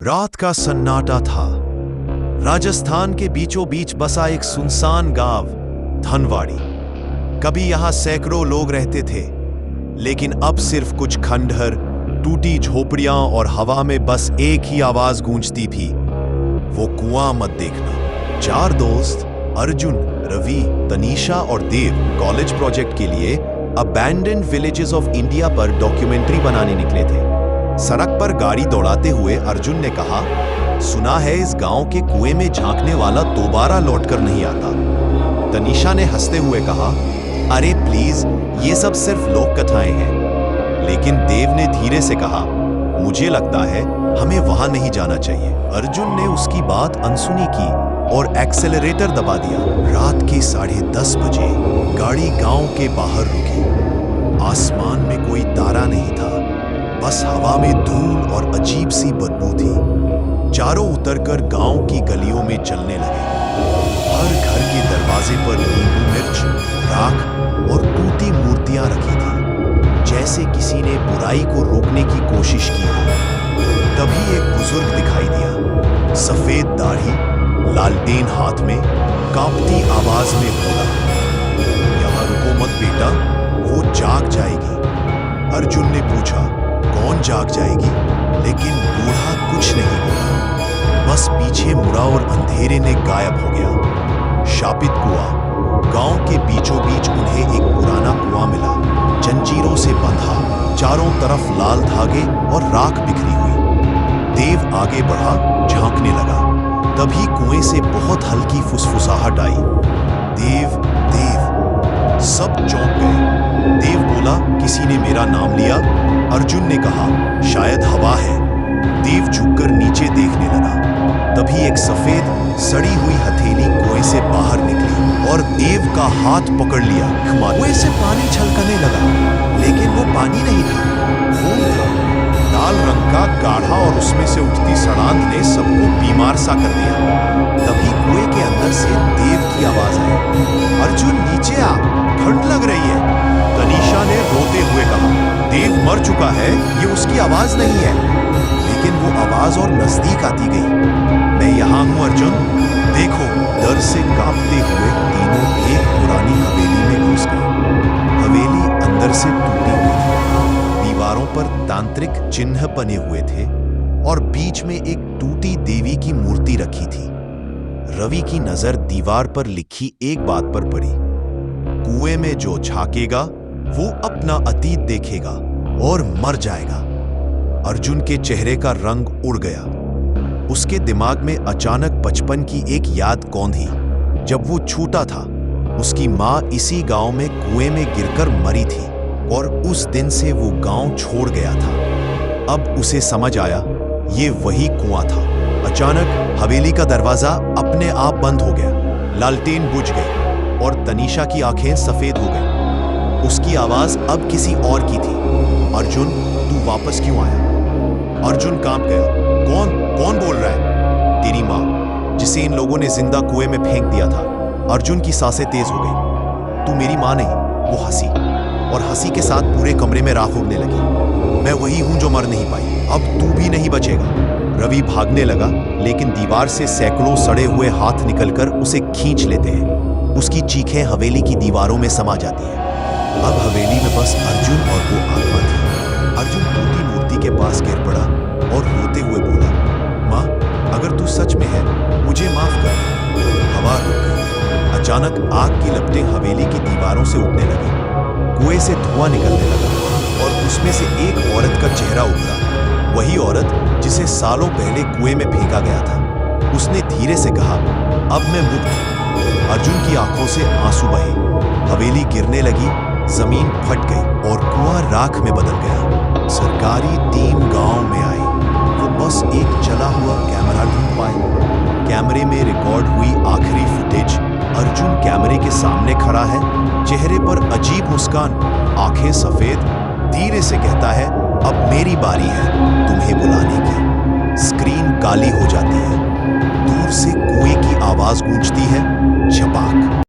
रात का सन्नाटा था। राजस्थान के बीचों बीच बसा एक सुनसान गांव धनवाड़ी। कभी यहां सैकड़ों लोग रहते थे, लेकिन अब सिर्फ कुछ खंडहर, टूटी झोपड़ियां और हवा में बस एक ही आवाज गूंजती थी, वो कुआं मत देखना। चार दोस्त अर्जुन, रवि, तनीषा और देव कॉलेज प्रोजेक्ट के लिए अबैंडन्ड विलेजेस ऑफ इंडिया पर डॉक्यूमेंट्री बनाने निकले थे। सड़क पर गाड़ी दौड़ाते हुए अर्जुन ने कहा, सुना है इस गांव के कुएं में झांकने वाला दोबारा लौटकर नहीं आता। तनीषा ने हंसते हुए कहा, अरे प्लीज, ये सब सिर्फ लोक कथाएं हैं। लेकिन देव ने धीरे से कहा, मुझे लगता है हमें वहां नहीं जाना चाहिए। अर्जुन ने उसकी बात अनसुनी की और एक्सेलरेटर दबा दिया। रात के 10:30 बजे गाड़ी गांव के बाहर रुकी। आसमान में कोई तारा नहीं था, बस हवा में धूल और अजीब सी बदबू थी। चारों उतरकर गांव की गलियों में चलने लगे। हर घर के दरवाजे पर नींबू मिर्च, राख और टूटी मूर्तियां रखी थी, जैसे किसी ने बुराई को रोकने की कोशिश की हो। तभी एक बुजुर्ग दिखाई दिया, सफेद दाढ़ी, लालटेन हाथ में, कांपती आवाज में बोला, यहां रुको मत बेटा, वो जाग जाएगी। अर्जुन ने पूछा, कौन जाग जाएगी? लेकिन बूढ़ा कुछ नहीं बोला, बस पीछे मुड़ा और अंधेरे में गायब हो गया। शापित कुआं। गांव के बीचों बीच उन्हें एक पुराना कुआं मिला, जंजीरों से बंधा, चारों तरफ लाल धागे और राख बिखरी हुई। देव आगे बढ़ा, झांकने लगा। तभी कुएं से बहुत हल्की फुसफुसाहट आई, देव देव। सब चौंक गए। देव बोला, किसी ने मेरा नाम लिया? अर्जुन ने कहा, शायद हवा है। देव झुककर नीचे देखने लगा। तभी एक सफेद सड़ी हुई हथेली कुएं से बाहर निकली और देव का हाथ पकड़ लिया। कुएं से पानी छलकने लगा, लेकिन वो पानी नहीं था, खून था, लाल रंग का, गाढ़ा, और उसमें से उठती सड़ांध ने सबको बीमार सा कर दिया। तभी कुएं के अंदर से देव की आवाज आई, अर्जुन नीचे आ, ठंड लग रही है। तनीषा ने रोते हुए कहा, देव मर चुका है, ये उसकी आवाज नहीं है। लेकिन वो आवाज और नजदीक आती गई। मैं यहां हूं अर्जुन, देखो। डर से कांपते हुए तीनों एक पुरानी हवेली में घुस गए। हवेली अंदर से टूटी हुई थी, दीवारों पर तांत्रिक चिन्ह बने हुए थे और बीच में एक टूटी देवी की मूर्ति रखी थी। रवि की नजर दीवार पर लिखी एक बात पर पड़ी, कुएं में जो झांकेगा वो अपना अतीत देखेगा और मर जाएगा। अर्जुन के चेहरे का रंग उड़ गया। उसके दिमाग में अचानक बचपन की एक याद कौंधी। जब वो छोटा था, उसकी माँ इसी गांव में कुएं में गिरकर मरी थी और उस दिन से वो गांव छोड़ गया था। अब उसे समझ आया, ये वही कुआं था। अचानक हवेली का दरवाजा अपने आप बंद हो गया, लालटेन बुझ गई और तनीषा की आंखें सफेद हो गईं। उसकी आवाज अब किसी और की थी, अर्जुन, तू वापस क्यों आया? अर्जुन कांप गया। कौन बोल रहा है? तेरी माँ, जिसे इन लोगों ने जिंदा कुएं में फेंक दिया था। अर्जुन की सांसें तेज हो गई। तू मेरी माँ नहीं। वो हंसी और हंसी के साथ पूरे कमरे में राख उड़ने लगी। मैं वही हूं जो मर नहीं पाई, अब तू भी नहीं बचेगा। रवि भागने लगा, लेकिन दीवार से सैकड़ों सड़े हुए हाथ निकलकर उसे खींच लेते हैं। उसकी चीखें हवेली की दीवारों में समा जाती है। अब हवेली में बस अर्जुन और वो आत्मा थी। अर्जुन टूटी मूर्ति के पास गिर पड़ा और रोते हुए बोला, माँ, अगर तू सच में है, मुझे माफ कर। हवा रुक गई। अचानक आग की लपटें हवेली की दीवारों से उठने लगी। कुएं से धुआं निकलने लगा और उसमें से एक औरत का चेहरा उभरा, वही औरत जिसे सालों पहले कुएं में फेंका गया था। उसने धीरे से कहा, अब मैं मुक्त हूं। अर्जुन की आंखों से आंसू बहे। हवेली गिरने लगी, जमीन फट गई और कुआं राख में बदल गया। सरकारी टीम गांव में आई। वो बस एक जला हुआ कैमरा ढूंढ पाए। कैमरे में रिकॉर्ड हुई आखिरी फुटेज। अर्जुन कैमरे के सामने खड़ा है, चेहरे पर अजीब मुस्कान, आंखें सफेद। धीरे से कहता है, अब मेरी बारी है तुम्हें बुलाने की। स्क्रीन काली हो जाती है। दूर से कुएं की आवाज गूंजती है, छपाक।